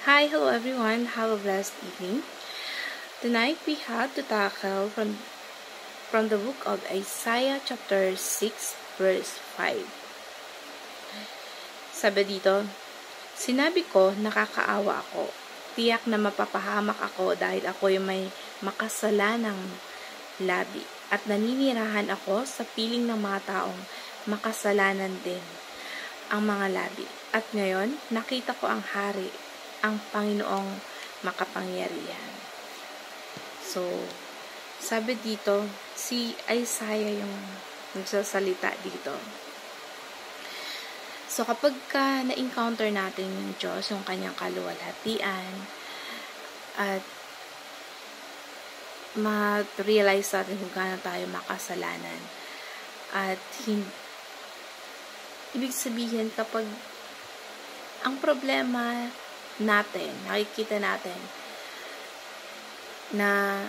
Hi, hello everyone. Have a blessed evening. Tonight we have to tackle from the book of Isaiah chapter 6 verse 5. Sabi dito, "Sinabi ko, nakakaawa ako. Tiyak na mapapahamak ako dahil ako ay may makasalanang labi at naninirahan ako sa piling ng mga taong makasalanan din ang mga labi. At ngayon, nakita ko ang hari, ang Panginoong makapangyarihan." So, sabi dito, si Isaiah yung nagsasalita dito. So, kapag na-encounter natin yung Diyos, yung kanyang kaluwalhatian, at ma-realize natin kung gaano tayo makasalanan, at ibig sabihin, kapag ang problema natin, nakikita natin na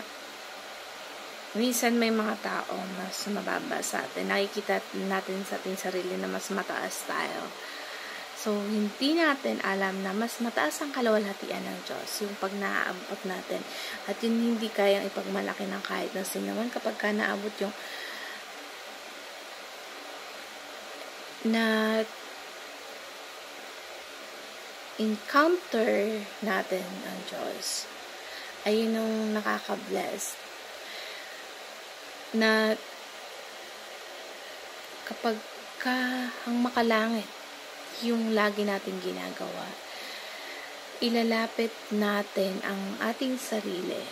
minsan may mga tao mas mababa sa atin. Nakikita natin sa ating sarili na mas mataas tayo. So, hindi natin alam na mas mataas ang kaluwalhatian ng Diyos, yung pag naaabot natin. At yun hindi kayang ipagmalaki ng kahit na sino man kapag ka naabot yung na encounter natin ang Diyos, ay yun yung nakaka-bless. Na kapag ang makalangit yung lagi natin ginagawa, ilalapit natin ang ating sarili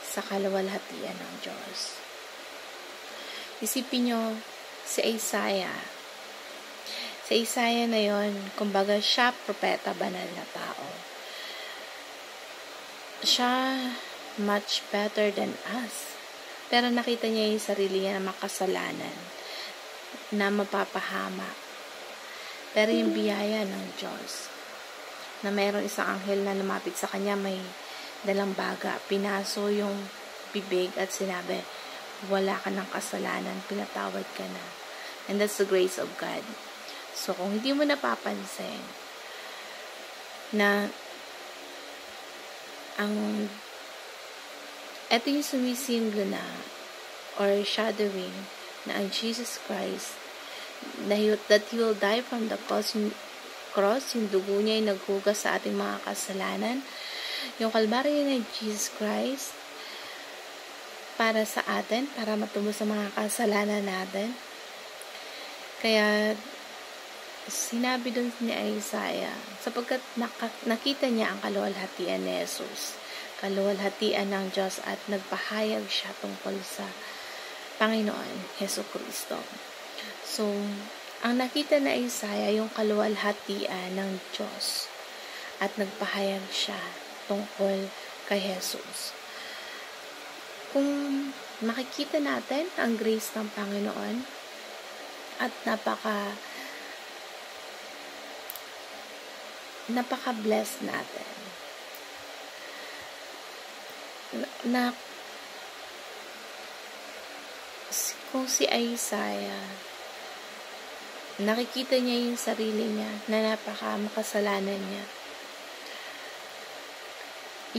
sa kaluwalhatian ng Diyos. Isipin nyo si Isaiah. Si Isaiah na yon, kumbaga siya propeta, banal na tao. Siya much better than us. Pero nakita niya yung sarili niya na makasalanan, na mapapahamak. Pero yung biyaya ng Diyos, na mayroong isang anghel na lumapit sa kanya, may dalang baga, pinaso yung bibig at sinabi, wala ka ng kasalanan, pinatawad ka na. And that's the grace of God. So, kung hindi mo napapansin na ito yung sumisimbolo na or shadowing na ang Jesus Christ, that He will die from the cross, yung dugo niya ay naghugas sa ating mga kasalanan. Yung kalbaryo ni Jesus Christ para sa atin, para matubos sa mga kasalanan natin. Kaya sinabi dun ni Isaiah, sapagkat nakita niya ang kaluwalhatian ni Jesus, kaluwalhatian ng Diyos, at nagpahayag siya tungkol sa Panginoon Hesus Kristo. So, ang nakita na Isaiah, yung kaluwalhatian ng Diyos, at nagpahayag siya tungkol kay Jesus. Kung makikita natin ang grace ng Panginoon, at napaka-bless natin. Na kung si Isaiah, nakikita niya yung sarili niya na napaka-makasalanan niya.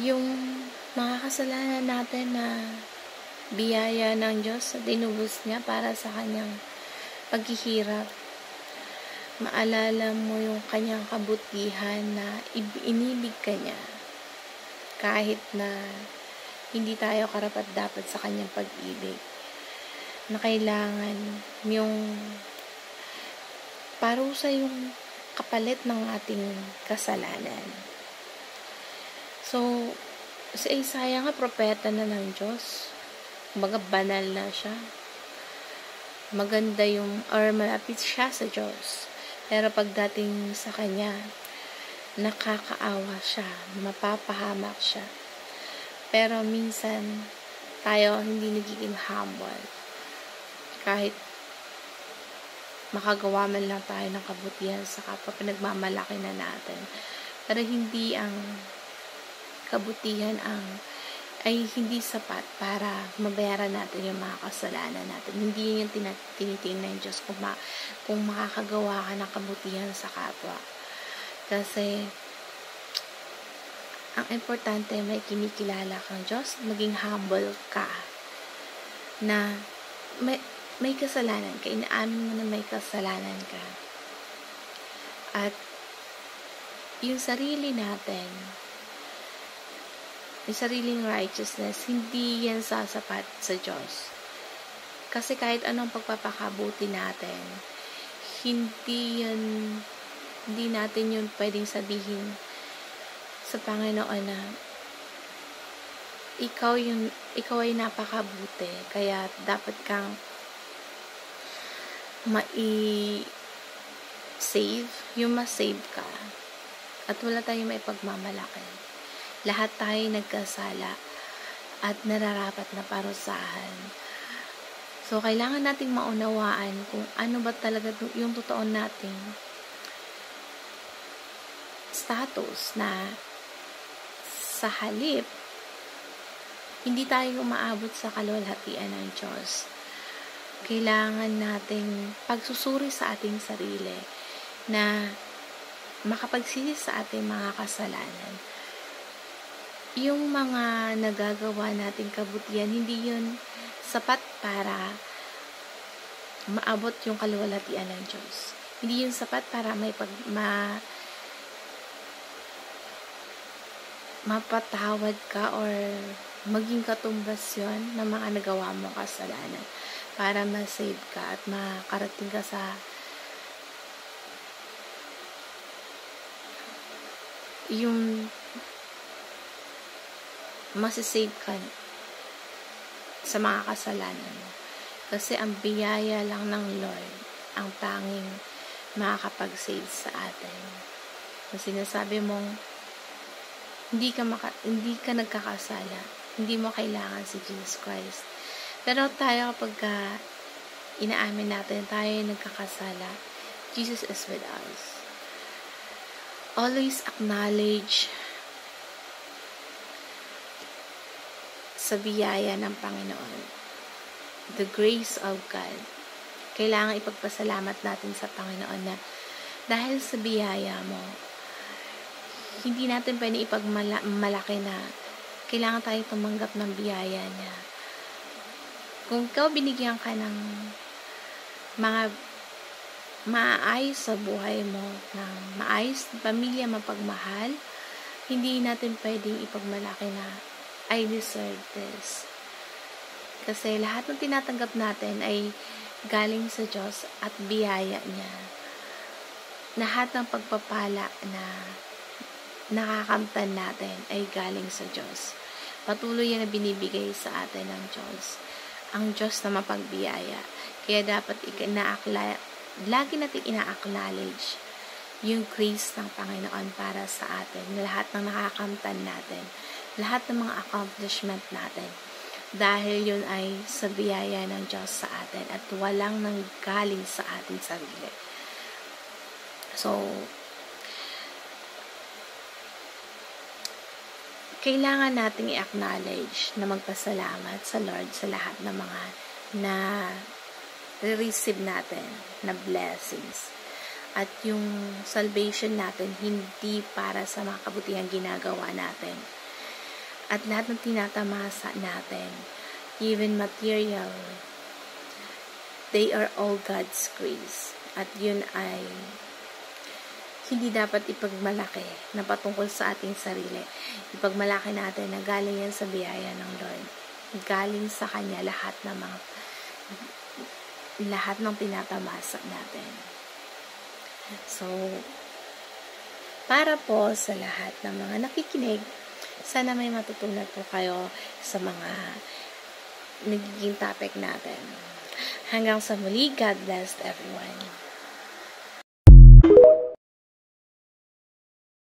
Yung mga kasalanan natin na biyaya ng Diyos na dinubos niya para sa kanyang paghihirap. Maalala mo yung kanyang kabutihan na inibig ka niya kahit na hindi tayo karapat-dapat sa kanyang pag-ibig, na kailangan yung parusa yung kapalit ng ating kasalanan. So, si Isaiah nga, propeta na ng Diyos. Kumbaga, banal na siya. Maganda yung, or malapit siya sa Diyos. Pero pagdating sa kanya, nakakaawa siya, mapapahamak siya. Pero minsan, tayo hindi nagiging humble. Kahit makagawa man lang tayo ng kabutihan sa kapwa, pinagmamalaki na natin. Pero hindi ang kabutihan ay hindi sapat para mabayaran natin yung mga kasalanan natin. Hindi yun yung tinitingnan ng Diyos kung makakagawa ka ng kabutihan sa kapwa. Kasi ang importante may kinikilala kang Diyos, maging humble ka na may kasalanan ka, inaamin mo na may kasalanan ka. At yung sarili natin, yung sariling righteousness, hindi yan sasapat sa Diyos. Kasi kahit anong pagpapakabuti natin, hindi natin yun pwedeng sabihin sa Panginoon na ikaw ay napakabuti, kaya dapat kang save, yung ma-save ka. At wala tayong may pagmamalaki. Lahat tayo nagkasala at nararapat na parusahan. So, kailangan nating maunawaan kung ano ba talaga yung totoo nating status, na sa halip, hindi tayo umaabot sa kaluwalhatian ng Diyos. Kailangan nating pagsusuri sa ating sarili na makapagsisi sa ating mga kasalanan. Yung mga nagagawa nating kabutihan, hindi yun sapat para maabot yung kaluwalhatian ng Diyos. Hindi yun sapat para mapatawad ka or maging katumbas yun ng mga nagawa mong kasalanan para ma-save ka at makarating ka sa yung masisave ka sa mga kasalanan mo. Kasi ang biyaya lang ng Lord ang tanging makakapag-save sa atin. Kasi sinasabi mong hindi ka nagkakasala, hindi mo kailangan si Jesus Christ. Pero tayo kapag inaamin natin tayo nagkakasala, Jesus is with us. Always acknowledge sa biyaya ng Panginoon, the grace of God. Kailangan ipagpasalamat natin sa Panginoon na dahil sa biyaya mo, hindi natin pwede ipagmalaki na kailangan tayo tumanggap ng biyaya niya. Kung ikaw binigyan ka ng mga maayos sa buhay mo, ng maayos pamilya, mapagmahal, hindi natin pwedeng ipagmalaki na I deserve this. Kasi lahat ng tinatanggap natin ay galing sa Diyos at biyaya niya. Lahat ng pagpapala na nakakamtan natin ay galing sa Diyos. Patuloy yan na binibigay sa atin ng Diyos. Ang Diyos na mapagbiyaya. Kaya dapat lagi natin ina-acknowledge yung grace ng Panginoon para sa atin. Lahat ng nakakamtan natin. Lahat ng mga accomplishment natin. Dahil yun ay sa biyaya ng Diyos sa atin at walang nanggaling sa ating sarili. So, kailangan nating i-acknowledge na magpasalamat sa Lord sa lahat ng mga na receive natin na blessings. At yung salvation natin hindi para sa mga kabutihang ginagawa natin. At lahat ng tinatamasa natin, even material, they are all God's grace. At yun ay hindi dapat ipagmalaki na patungkol sa ating sarili. Ipagmalaki natin na galing yan sa biyaya ng Lord. Galing sa Kanya lahat ng tinatamasa natin. So, para po sa lahat ng mga nakikinig, sana may matutunan po kayo sa mga nagiging topic natin. Hanggang sa muli, God bless everyone.